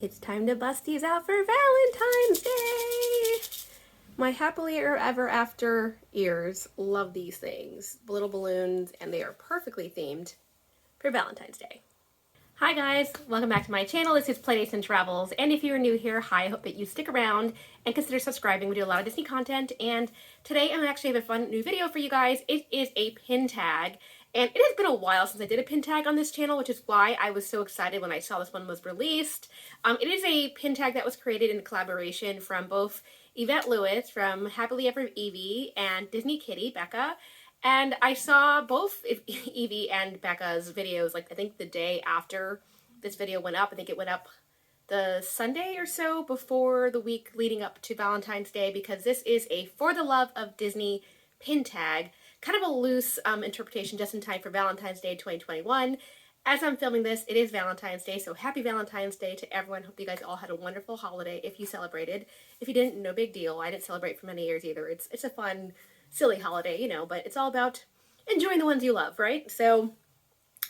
It's time to bust these out for Valentine's Day! My happily ever after ears love these things. Little balloons, and they are perfectly themed for Valentine's Day. Hi guys, welcome back to my channel. This is Playdates and Travels, and if you're new here, hi, I hope that you stick around and consider subscribing. We do a lot of Disney content, and today I'm actually have a fun new video for you guys. It is a pin tag, and it has been a while since I did a pin tag on this channel, which is why I was so excited when I saw this one was released. It is a pin tag that was created in collaboration from both Yvette Lewis from Happily Ever Yvee and Disney Kittee, Becca. And I saw both Yvee and Becca's videos, like I think the day after this video went up. I think it went up the Sunday or so before the week leading up to Valentine's Day, because this is a For the Love of Disney pin tag. Kind of a loose interpretation just in time for Valentine's Day 2021. As I'm filming this, it is Valentine's Day, so happy Valentine's Day to everyone. Hope you guys all had a wonderful holiday if you celebrated. If you didn't, no big deal. I didn't celebrate for many years either. It's a fun, silly holiday, you know, but it's all about enjoying the ones you love, right? So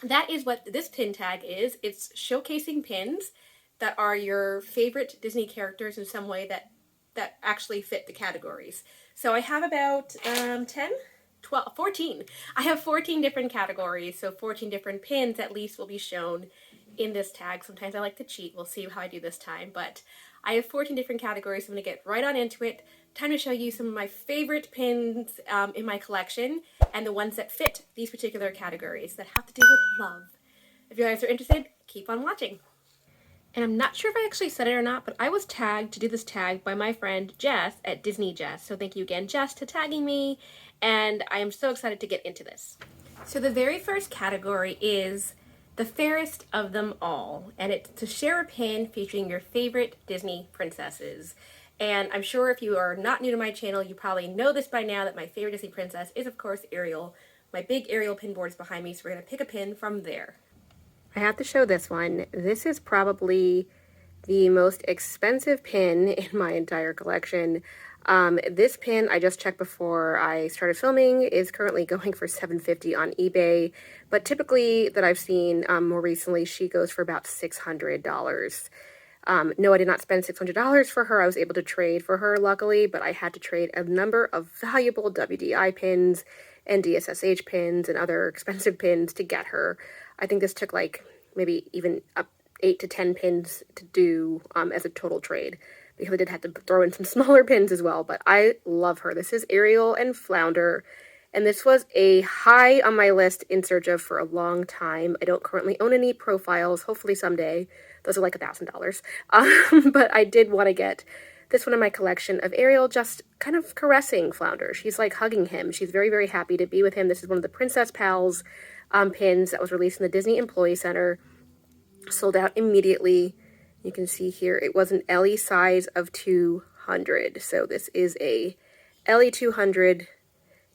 that is what this pin tag is. It's showcasing pins that are your favorite Disney characters in some way that actually fit the categories. So I have about 14. I have 14 different categories, so 14 different pins at least will be shown in this tag. Sometimes I like to cheat. We'll see how I do this time, but I have 14 different categories, so I'm going to get right on into it. Time to show you some of my favorite pins in my collection and the ones that fit these particular categories that have to do with love. If you guys are interested, keep on watching. And I'm not sure if I actually said it or not, but I was tagged to do this tag by my friend Jess at Dizney Jess. So thank you again, Jess, to tagging me. And I am so excited to get into this. So the very first category is the Fairest of Them All. And it's to share a pin featuring your favorite Disney princesses. And I'm sure if you are not new to my channel, you probably know this by now that my favorite Disney princess is, of course, Ariel. My big Ariel pin board is behind me, so we're going to pick a pin from there. I have to show this one. This is probably the most expensive pin in my entire collection. This pin, I just checked before I started filming, is currently going for $750 on eBay, but typically that I've seen more recently, she goes for about $600. No, I did not spend $600 for her. I was able to trade for her, luckily, but I had to trade a number of valuable WDI pins and DSSH pins and other expensive pins to get her. I think this took like maybe even up 8 to 10 pins to do as a total trade, because I did have to throw in some smaller pins as well, but I love her. This is Ariel and Flounder, and this was a high on my list in search of for a long time. I don't currently own any profiles, hopefully someday. Those are like $1,000. But I did want to get this one in my collection of Ariel just kind of caressing Flounder. She's like hugging him. She's very, very happy to be with him. This is one of the Princess Pals pins that was released in the Disney Employee Center. Sold out immediately. You can see here it was an Ellie size of 200. So this is a Ellie 200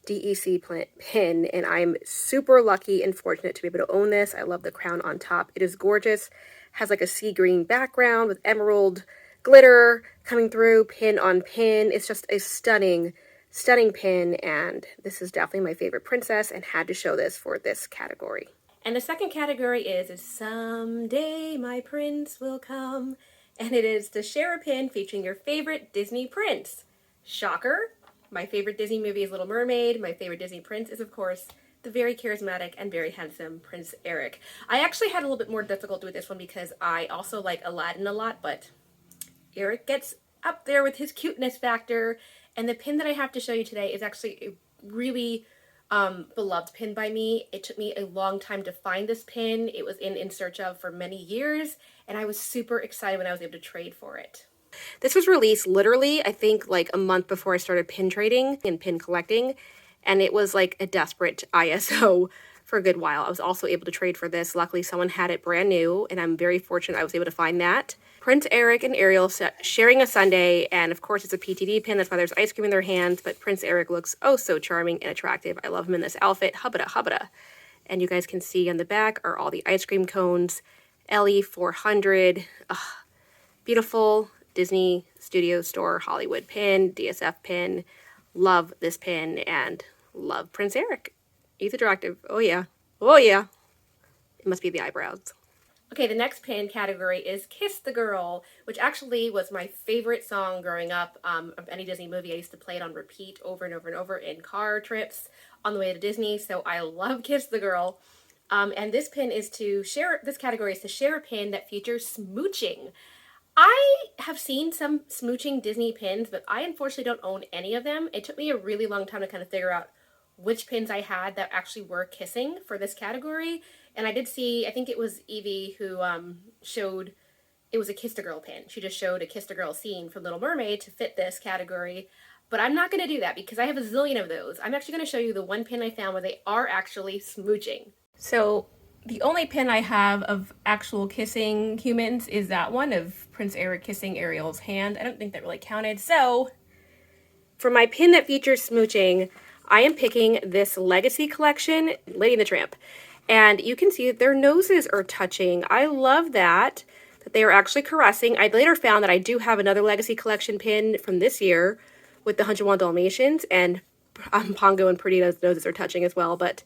DEC pin, and I'm super lucky and fortunate to be able to own this. I love the crown on top. It is gorgeous. Has like a sea green background with emerald glitter coming through, pin on pin. It's just a stunning pin, and this is definitely my favorite princess and had to show this for this category. And the second category is Someday My Prince Will Come, and it is to share a pin featuring your favorite Disney prince. Shocker! My favorite Disney movie is Little Mermaid. My favorite Disney prince is, of course, the very charismatic and very handsome Prince Eric. I actually had a little bit more difficulty with this one because I also like Aladdin a lot, but Eric gets up there with his cuteness factor. And the pin that I have to show you today is actually a really beloved pin by me. It took me a long time to find this pin. It was in search of for many years, and I was super excited when I was able to trade for it. This was released literally, I think, like a month before I started pin trading and pin collecting, and it was like a desperate ISO for a good while. I was also able to trade for this. Luckily, someone had it brand new, and I'm very fortunate I was able to find that. Prince Eric and Ariel sharing a sundae, and of course it's a PTD pin. That's why there's ice cream in their hands, but Prince Eric looks oh so charming and attractive. I love him in this outfit. Hubbada hubbada. And you guys can see on the back are all the ice cream cones. Ellie 400. Ugh, beautiful Disney Studio Store Hollywood pin, DSF pin. Love this pin and love Prince Eric. He's attractive. Oh yeah. Oh yeah. It must be the eyebrows. Okay, the next pin category is Kiss the Girl, which actually was my favorite song growing up of any Disney movie. I used to play it on repeat over and over and over in car trips on the way to Disney, so I love Kiss the Girl. And this pin is to share, this category is to share a pin that features smooching. I have seen some smooching Disney pins, but I unfortunately don't own any of them. It took me a really long time to kind of figure out which pins I had that actually were kissing for this category. And I did see, I think it was Yvee who showed, it was a Kiss the Girl pin. She just showed a Kiss the Girl scene from Little Mermaid to fit this category. But I'm not going to do that because I have a zillion of those. I'm actually going to show you the one pin I found where they are actually smooching. So the only pin I have of actual kissing humans is that one of Prince Eric kissing Ariel's hand. I don't think that really counted. So for my pin that features smooching, I am picking this Legacy Collection, Lady and the Tramp. And you can see that their noses are touching. I love that they are actually caressing. I later found that I do have another Legacy Collection pin from this year with the 101 Dalmatians, and Pongo and Perdita's noses are touching as well. But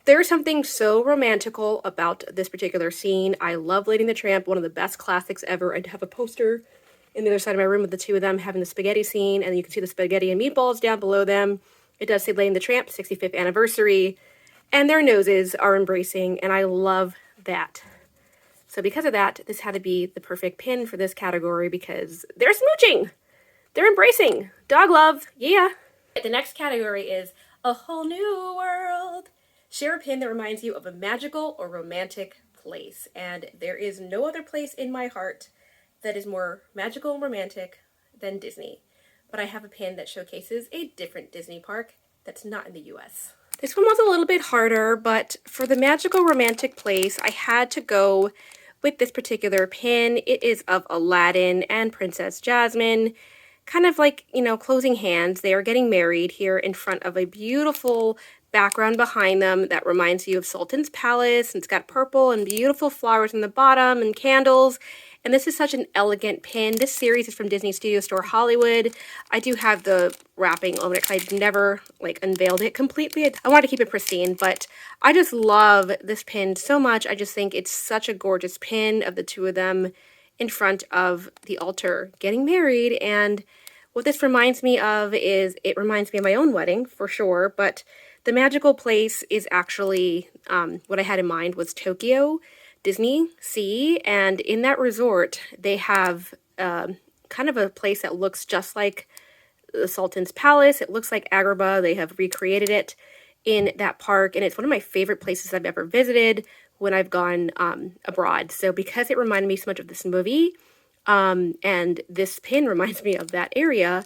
there's something so romantical about this particular scene. I love Lady and the Tramp, one of the best classics ever. I have a poster in the other side of my room with the two of them having the spaghetti scene, and you can see the spaghetti and meatballs down below them. It does say Lady and the Tramp, 65th anniversary, and their noses are embracing, and I love that. So because of that, this had to be the perfect pin for this category because they're smooching. They're embracing. Dog love, yeah. The next category is A Whole New World. Share a pin that reminds you of a magical or romantic place. And there is no other place in my heart that is more magical and romantic than Disney. But I have a pin that showcases a different Disney park that's not in the US. This one was a little bit harder, but for the magical romantic place, I had to go with this particular pin. It is of Aladdin and Princess Jasmine, kind of like, you know, closing hands. They are getting married here in front of a beautiful background behind them that reminds you of Sultan's Palace, and it's got purple and beautiful flowers in the bottom and candles. And this is such an elegant pin. This series is from Disney Studio Store Hollywood. I do have the wrapping on it because I never like unveiled it completely. I wanted to keep it pristine, but I just love this pin so much. I just think it's such a gorgeous pin of the two of them in front of the altar getting married. And what this reminds me of is, it reminds me of my own wedding for sure, but the magical place is actually, what I had in mind was Tokyo Disney Sea, and in that resort they have kind of a place that looks just like the Sultan's Palace. It looks like Agrabah. They have recreated it in that park, and it's one of my favorite places I've ever visited when I've gone abroad. So because it reminded me so much of this movie, and this pin reminds me of that area,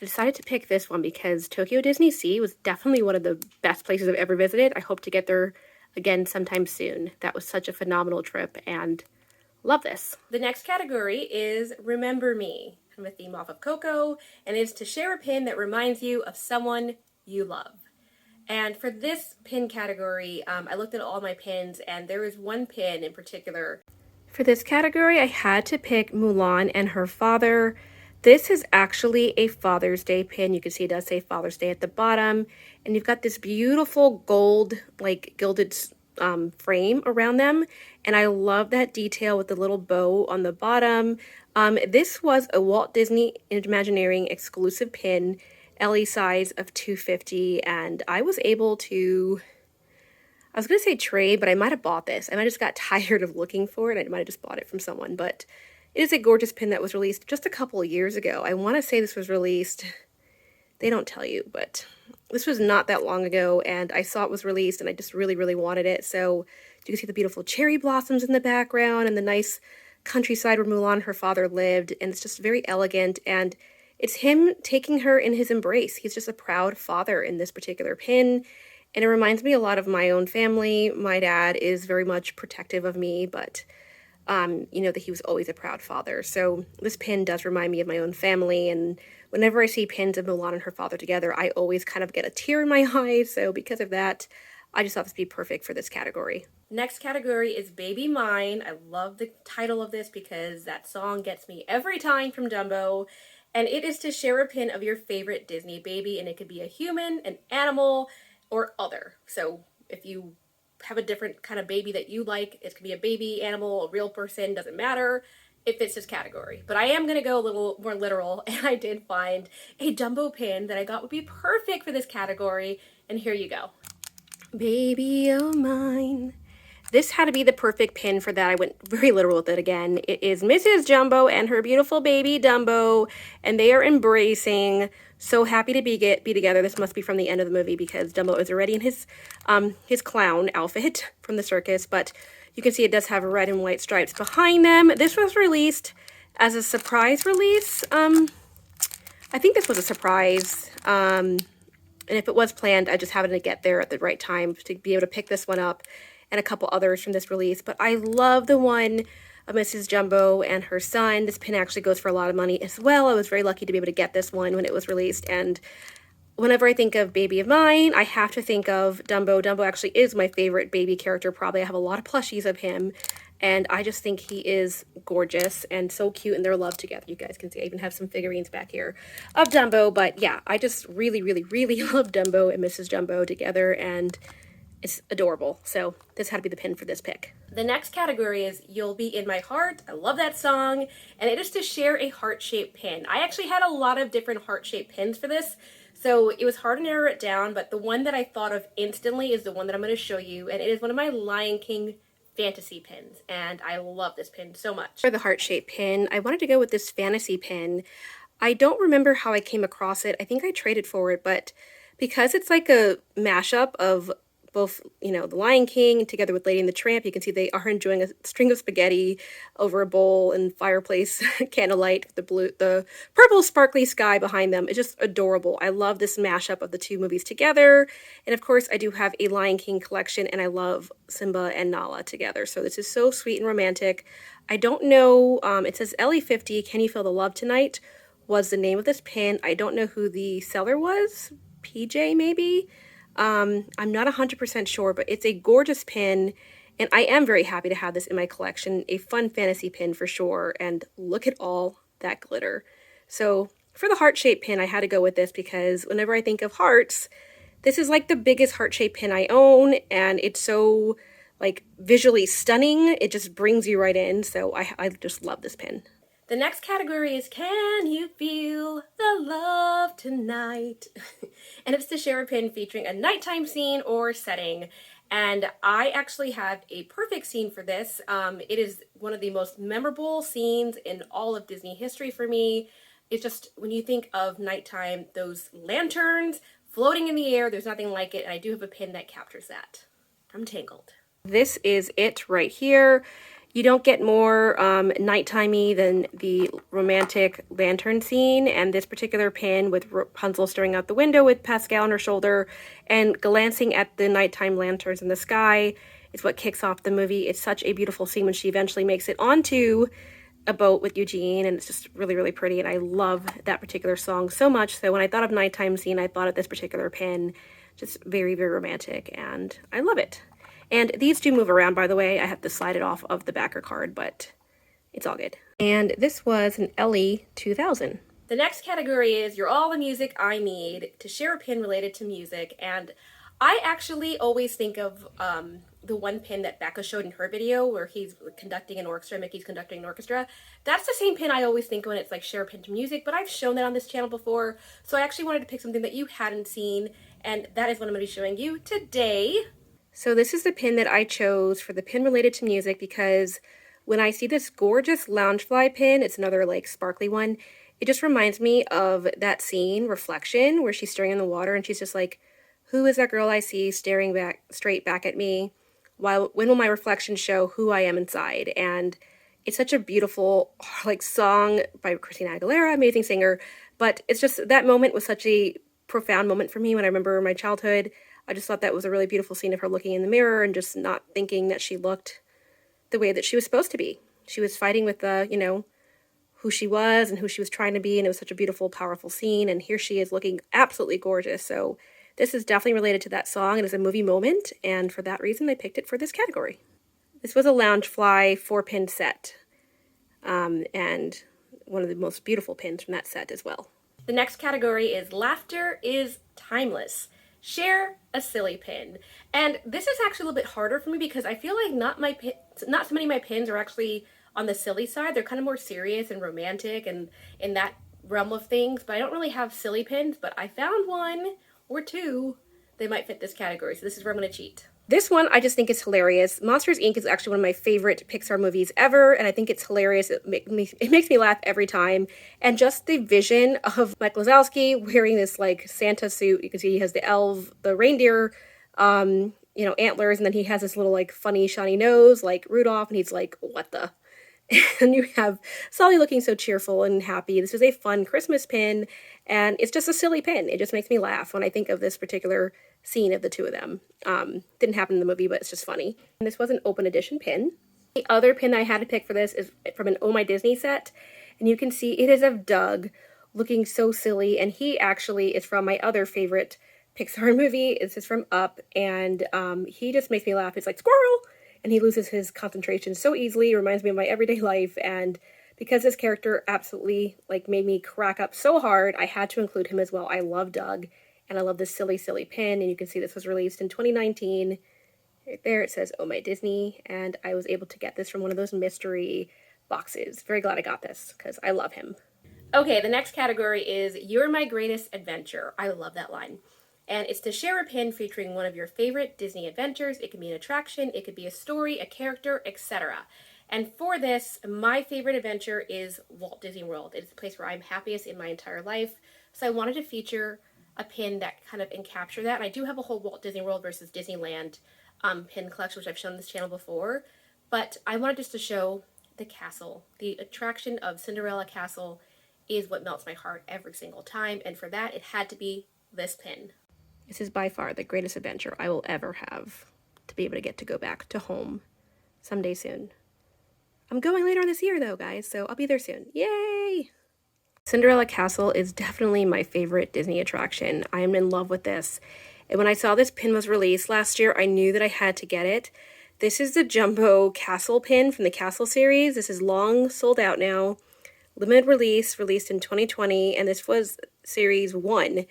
I decided to pick this one because Tokyo Disney Sea was definitely one of the best places I've ever visited. I hope to get there again sometime soon. That was such a phenomenal trip, and love this. The next category is Remember Me, from a theme off of Coco, and it's to share a pin that reminds you of someone you love. And for this pin category, I looked at all my pins, and there is one pin in particular. For this category, I had to pick Mulan and her father. This is actually a Father's Day pin. You can see it does say Father's Day at the bottom. And you've got this beautiful gold, like gilded frame around them. And I love that detail with the little bow on the bottom. This was a Walt Disney Imagineering exclusive pin, LE size of 250. And I was able to, I was going to say trade, but I might have bought this. I might have just got tired of looking for it. I might have just bought it from someone, but it is a gorgeous pin that was released just a couple of years ago. I want to say this was released, they don't tell you, but this was not that long ago, and I saw it was released, and I just really, really wanted it. So you can see the beautiful cherry blossoms in the background and the nice countryside where Mulan and her father lived, and it's just very elegant, and it's him taking her in his embrace. He's just a proud father in this particular pin, and it reminds me a lot of my own family. My dad is very much protective of me, but you know, that he was always a proud father. So this pin does remind me of my own family, and whenever I see pins of Mulan and her father together, I always kind of get a tear in my eye. So because of that, I just thought this would be perfect for this category. Next category is Baby Mine. I love the title of this because that song gets me every time from Dumbo. And it is to share a pin of your favorite Disney baby, and it could be a human, an animal, or other. So if you have a different kind of baby that you like. It could be a baby animal, a real person, doesn't matter. It fits this category. But I am going to go a little more literal, and I did find a Dumbo pin that I thought would be perfect for this category, and here you go. Baby of mine. This had to be the perfect pin for that. I went very literal with it again. It is Mrs. Jumbo and her beautiful baby Dumbo, and they are embracing. So happy to be together. This must be from the end of the movie because Dumbo is already in his clown outfit from the circus, but you can see it does have red and white stripes behind them. This was released as a surprise release. I think this was a surprise. And if it was planned, I just happened to get there at the right time to be able to pick this one up and a couple others from this release. But I love the one of Mrs. Jumbo and her son. This pin actually goes for a lot of money as well. I was very lucky to be able to get this one when it was released. And whenever I think of Baby of Mine, I have to think of Dumbo. Dumbo actually is my favorite baby character, probably. I have a lot of plushies of him. And I just think he is gorgeous and so cute, and they're loved together. You guys can see I even have some figurines back here of Dumbo. But yeah, I just really, really, really love Dumbo and Mrs. Jumbo together, and it's adorable. So this had to be the pin for this pick. The next category is You'll Be in My Heart. I love that song. And it is to share a heart-shaped pin. I actually had a lot of different heart-shaped pins for this, so it was hard to narrow it down, but the one that I thought of instantly is the one that I'm going to show you, and it is one of my Lion King fantasy pins, and I love this pin so much. For the heart-shaped pin, I wanted to go with this fantasy pin. I don't remember how I came across it. I think I traded for it, but because it's like a mashup of both, you know, the Lion King together with Lady and the Tramp, you can see they are enjoying a string of spaghetti over a bowl and fireplace candlelight with the purple sparkly sky behind them. It's just adorable. I love this mashup of the two movies together. And of course, I do have a Lion King collection, and I love Simba and Nala together. So this is so sweet and romantic. I don't know, it says Ellie50, Can You Feel the Love Tonight was the name of this pin. I don't know who the seller was. PJ maybe? I'm not 100% sure, but it's a gorgeous pin, and I am very happy to have this in my collection. A fun fantasy pin for sure, and look at all that glitter. So for the heart-shaped pin, I had to go with this because whenever I think of hearts, this is like the biggest heart-shaped pin I own, and it's so like visually stunning. It just brings you right in, so I just love this pin. The next category is Can You Feel the Love Tonight? And it's to share a pin featuring a nighttime scene or setting. And I actually have a perfect scene for this. It is one of the most memorable scenes in all of Disney history for me. It's just, when you think of nighttime, those lanterns floating in the air, there's nothing like it. And I do have a pin that captures that from Tangled. This is it right here. You don't get more nighttimey than the romantic lantern scene, and this particular pin with Rapunzel staring out the window with Pascal on her shoulder and glancing at the nighttime lanterns in the sky is what kicks off the movie. It's such a beautiful scene when she eventually makes it onto a boat with Eugene, and it's just really, really pretty, and I love that particular song so much. So when I thought of nighttime scene, I thought of this particular pin. Just very, very romantic, and I love it. And these do move around, by the way. I have to slide it off of the backer card, but it's all good. And this was an Ellie 2000. The next category is You're All the Music I Need, to share a pin related to music. And I actually always think of the one pin that Becca showed in her video where he's conducting an orchestra, Mickey's conducting an orchestra. That's the same pin I always think of when it's like share a pin to music, but I've shown that on this channel before. So I actually wanted to pick something that you hadn't seen, and that is what I'm going to be showing you today. So this is the pin that I chose for the pin related to music because when I see this gorgeous Loungefly pin, it's another like sparkly one, it just reminds me of that scene, Reflection, where she's staring in the water and she's just like, who is that girl I see staring straight back at me? When will my reflection show who I am inside? And it's such a beautiful like song by Christina Aguilera, amazing singer, but it's just, that moment was such a profound moment for me when I remember my childhood. I just thought that was a really beautiful scene of her looking in the mirror and just not thinking that she looked the way that she was supposed to be. She was fighting with you know, who she was and who she was trying to be, and it was such a beautiful, powerful scene, and here she is looking absolutely gorgeous. So this is definitely related to that song. It is a movie moment, and for that reason, I picked it for this category. This was a Loungefly 4-pin set, and one of the most beautiful pins from that set as well. The next category is Laughter is Timeless. Share a silly pin. And this is actually a little bit harder for me because I feel like not so many of my pins are actually on the silly side. They're kind of more serious and romantic and in that realm of things, but I don't really have silly pins, but I found one or two that might fit this category. So this is where I'm going to cheat. This one I just think is hilarious. Monsters, Inc. is actually one of my favorite Pixar movies ever, and I think it's hilarious. It makes me laugh every time. And just the vision of Mike Wazowski wearing this like Santa suit. You can see he has the reindeer, antlers, and then he has this little like funny shiny nose like Rudolph, and he's like, what the? And you have Sully looking so cheerful and happy. This is a fun Christmas pin, and it's just a silly pin. It just makes me laugh when I think of this particular scene of the two of them. Didn't happen in the movie, but it's just funny. And this was an open edition pin. The other pin I had to pick for this is from an Oh My Disney set, and you can see it is of Doug looking so silly, and he actually is from my other favorite Pixar movie. This is from Up, and he just makes me laugh. It's like, squirrel! And he loses his concentration so easily. It reminds me of my everyday life, and because this character absolutely like made me crack up so hard, I had to include him as well. I love Doug, and I love this silly, silly pin, and you can see this was released in 2019. Right there it says Oh My Disney, and I was able to get this from one of those mystery boxes. Very glad I got this, because I love him. Okay, the next category is You're My Greatest Adventure. I love that line. And it's to share a pin featuring one of your favorite Disney adventures. It can be an attraction, it could be a story, a character, etc. And for this, my favorite adventure is Walt Disney World. It's the place where I'm happiest in my entire life. So I wanted to feature a pin that kind of encaptured that. And I do have a whole Walt Disney World versus Disneyland pin collection, which I've shown on this channel before. But I wanted just to show the castle. The attraction of Cinderella Castle is what melts my heart every single time. And for that, it had to be this pin. This is by far the greatest adventure I will ever have, to be able to get to go back to home someday soon. I'm going later on this year though, guys, so I'll be there soon. Yay! Cinderella Castle is definitely my favorite Disney attraction. I am in love with this. And when I saw this pin was released last year, I knew that I had to get it. This is the Jumbo Castle pin from the Castle series. This is long sold out now. Limited release, released in 2020, and this was series 1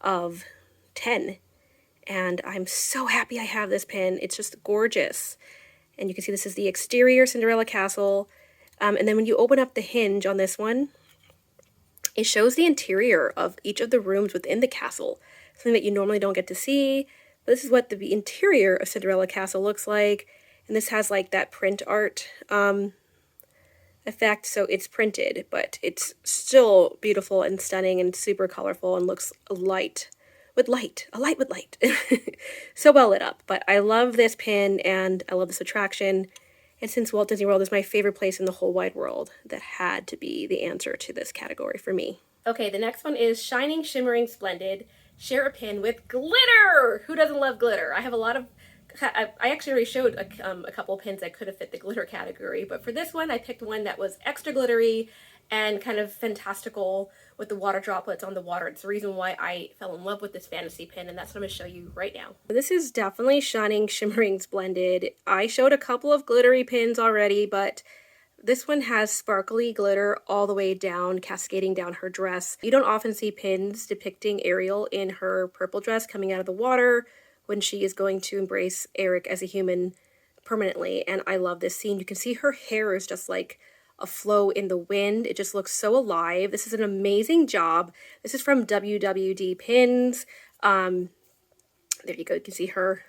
of 10, and I'm so happy I have this pin. It's just gorgeous. And you can see this is the exterior Cinderella Castle, and then when you open up the hinge on this one, it shows the interior of each of the rooms within the castle, something that you normally don't get to see. But this is what the interior of Cinderella Castle looks like, and this has like that print art effect, so it's printed, but it's still beautiful and stunning and super colorful and looks a light with light. So well lit up. But I love this pin and I love this attraction. And since Walt Disney World is my favorite place in the whole wide world, that had to be the answer to this category for me. Okay, the next one is Shining, Shimmering, Splendid. Share a pin with glitter! Who doesn't love glitter? I have a lot of... I actually already showed a couple pins that could have fit the glitter category, but for this one I picked one that was extra glittery and kind of fantastical with the water droplets on the water. It's the reason why I fell in love with this fantasy pin, and that's what I'm going to show you right now. This is definitely Shining, Shimmering, Splendid. I showed a couple of glittery pins already, but this one has sparkly glitter all the way down, cascading down her dress. You don't often see pins depicting Ariel in her purple dress coming out of the water when she is going to embrace Eric as a human permanently, and I love this scene. You can see her hair is just like a flow in the wind. It just looks so alive. This is an amazing job. This is from WWD Pins. There you go. You can see her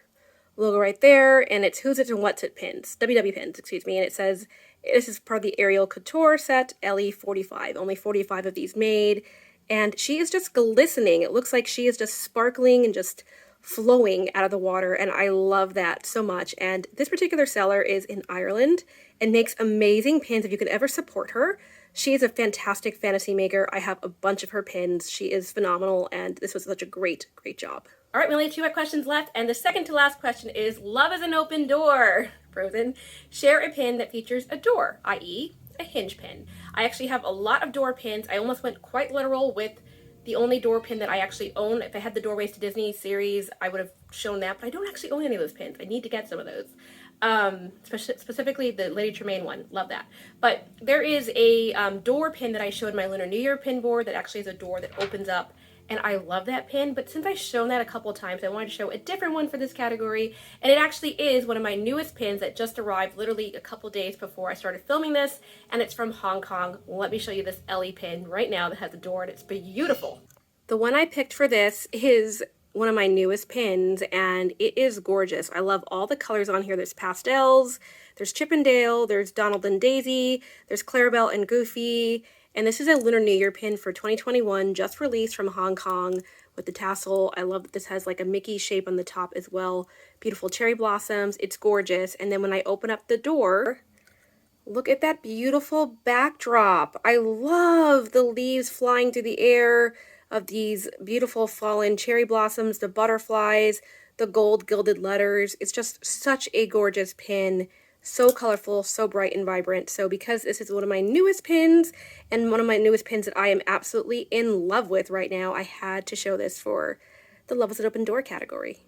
logo right there, and it's Who's It and What's It Pins. WW Pins, excuse me. And it says, this is part of the Ariel Couture set, LE45. Only 45 of these made. And she is just glistening. It looks like she is just sparkling and just flowing out of the water, and I love that so much. And this particular seller is in Ireland and makes amazing pins. If you could ever support her, she is a fantastic fantasy maker. I have a bunch of her pins. She is phenomenal, and this was such a great job. All right, we only have 2 more questions left, and the second to last question is Love is an Open Door. Frozen. Share a pin that features a door, i.e. a hinge pin. I actually have a lot of door pins. I almost went quite literal with the only door pin that I actually own. If I had the Doorways to Disney series, I would have shown that, but I don't actually own any of those pins. I need to get some of those. Specifically the Lady Tremaine one. Love that. But there is a door pin that I showed my Lunar New Year pin board that actually is a door that opens up and I love that pin, but since I've shown that a couple times, I wanted to show a different one for this category, and it actually is one of my newest pins that just arrived literally a couple days before I started filming this, and it's from Hong Kong. Let me show you this Ellie pin right now that has a door, and it's beautiful. The one I picked for this is one of my newest pins, and it is gorgeous. I love all the colors on here. There's pastels, there's Chippendale, there's Donald and Daisy, there's Clarabelle and Goofy, and this is a Lunar New Year pin for 2021, just released from Hong Kong with the tassel. I love that this has like a Mickey shape on the top as well. Beautiful cherry blossoms. It's gorgeous. And then when I open up the door, look at that beautiful backdrop. I love the leaves flying through the air of these beautiful fallen cherry blossoms, the butterflies, the gold gilded letters. It's just such a gorgeous pin. So colorful, so bright and vibrant. So because this is one of my newest pins and one of my newest pins that I am absolutely in love with right now, I had to show this for the Love Is an Open Door category.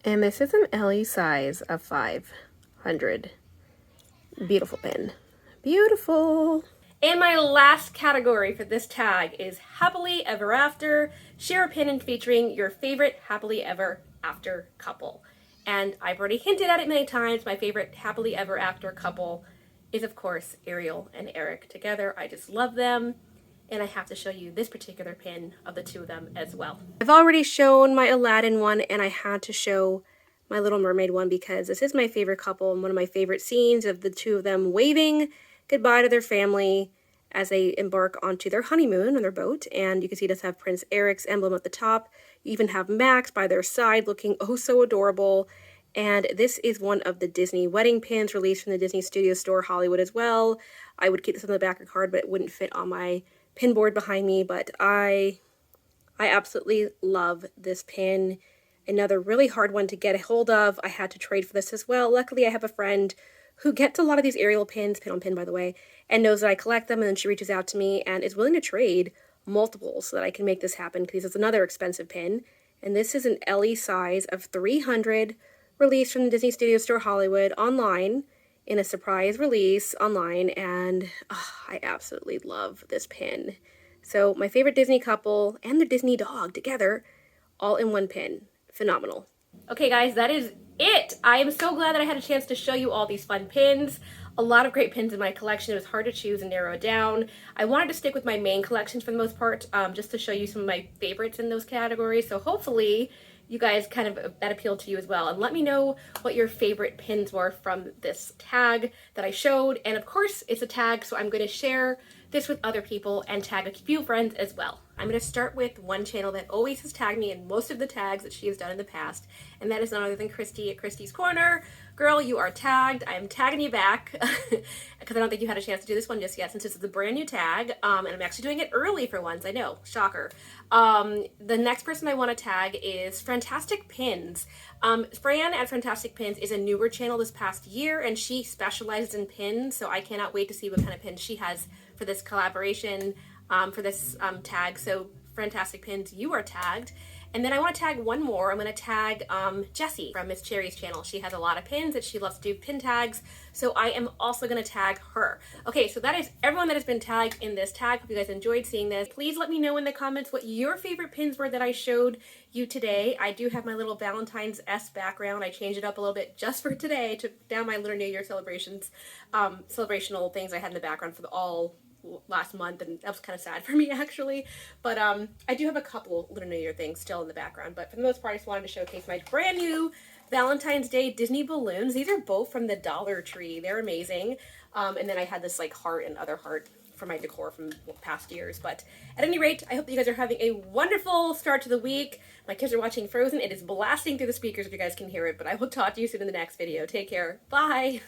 And this is an Ellie size of 500. Beautiful pin. Beautiful. And my last category for this tag is Happily Ever After. Share a pin and featuring your favorite Happily Ever After couple. And I've already hinted at it many times. My favorite Happily Ever After couple is, of course, Ariel and Eric together. I just love them. And I have to show you this particular pin of the two of them as well. I've already shown my Aladdin one, and I had to show my Little Mermaid one because this is my favorite couple and one of my favorite scenes of the two of them waving goodbye to their family as they embark onto their honeymoon on their boat. And you can see it does have Prince Eric's emblem at the top. You even have Max by their side looking oh so adorable. And this is one of the Disney wedding pins released from the Disney Studio Store Hollywood as well. I would keep this on the back of the card, but it wouldn't fit on my pin board behind me. But I absolutely love this pin. Another really hard one to get a hold of. I had to trade for this as well. Luckily, I have a friend who gets a lot of these Ariel pins, pin on pin by the way, and knows that I collect them, and then she reaches out to me and is willing to trade multiple so that I can make this happen because it's another expensive pin. And this is an Ellie size of 300, released from the Disney Studio Store Hollywood online in a surprise release online, and I absolutely love this pin. So my favorite Disney couple and the Disney dog together, all in one pin. Phenomenal. Okay guys, that is it. I am so glad that I had a chance to show you all these fun pins. A lot of great pins in my collection. It was hard to choose and narrow it down. I wanted to stick with my main collection for the most part, just to show you some of my favorites in those categories. So hopefully you guys kind of, that appealed to you as well. And let me know what your favorite pins were from this tag that I showed. And of course, it's a tag, so I'm going to share this with other people and tag a few friends as well. I'm going to start with one channel that always has tagged me in most of the tags that she has done in the past, and that is none other than Christy at Christy's Corner. Girl, you are tagged. I'm tagging you back because I don't think you had a chance to do this one just yet since this is a brand new tag, and I'm actually doing it early for once. I know, shocker. The next person I want to tag is Fantastic Pins. Fran at Fantastic Pins is a newer channel this past year, and she specializes in pins, so I cannot wait to see what kind of pins she has for this collaboration, for this tag. So Fantastic Pins, you are tagged. And then I want to tag one more. I'm going to tag Jessie from Miss Cherry's channel. She has a lot of pins and she loves to do pin tags, so I am also going to tag her. Okay, so that is everyone that has been tagged in this tag. Hope you guys enjoyed seeing this. Please let me know in the comments what your favorite pins were that I showed you today. I do have my little Valentine's S background. I changed it up a little bit just for today. I took down my Lunar New Year celebrations, celebrational things I had in the background for all last month, and that was kind of sad for me actually, but I do have a couple Lunar New Year things still in the background, but for the most part I just wanted to showcase my brand new Valentine's Day Disney balloons. These are both from the Dollar Tree. They're amazing. And then I had this like heart and other heart for my decor from past years. But at any rate, I hope that you guys are having a wonderful start to the week. My kids are watching Frozen. It is blasting through the speakers if you guys can hear it, but I will talk to you soon in the next video. Take care. Bye.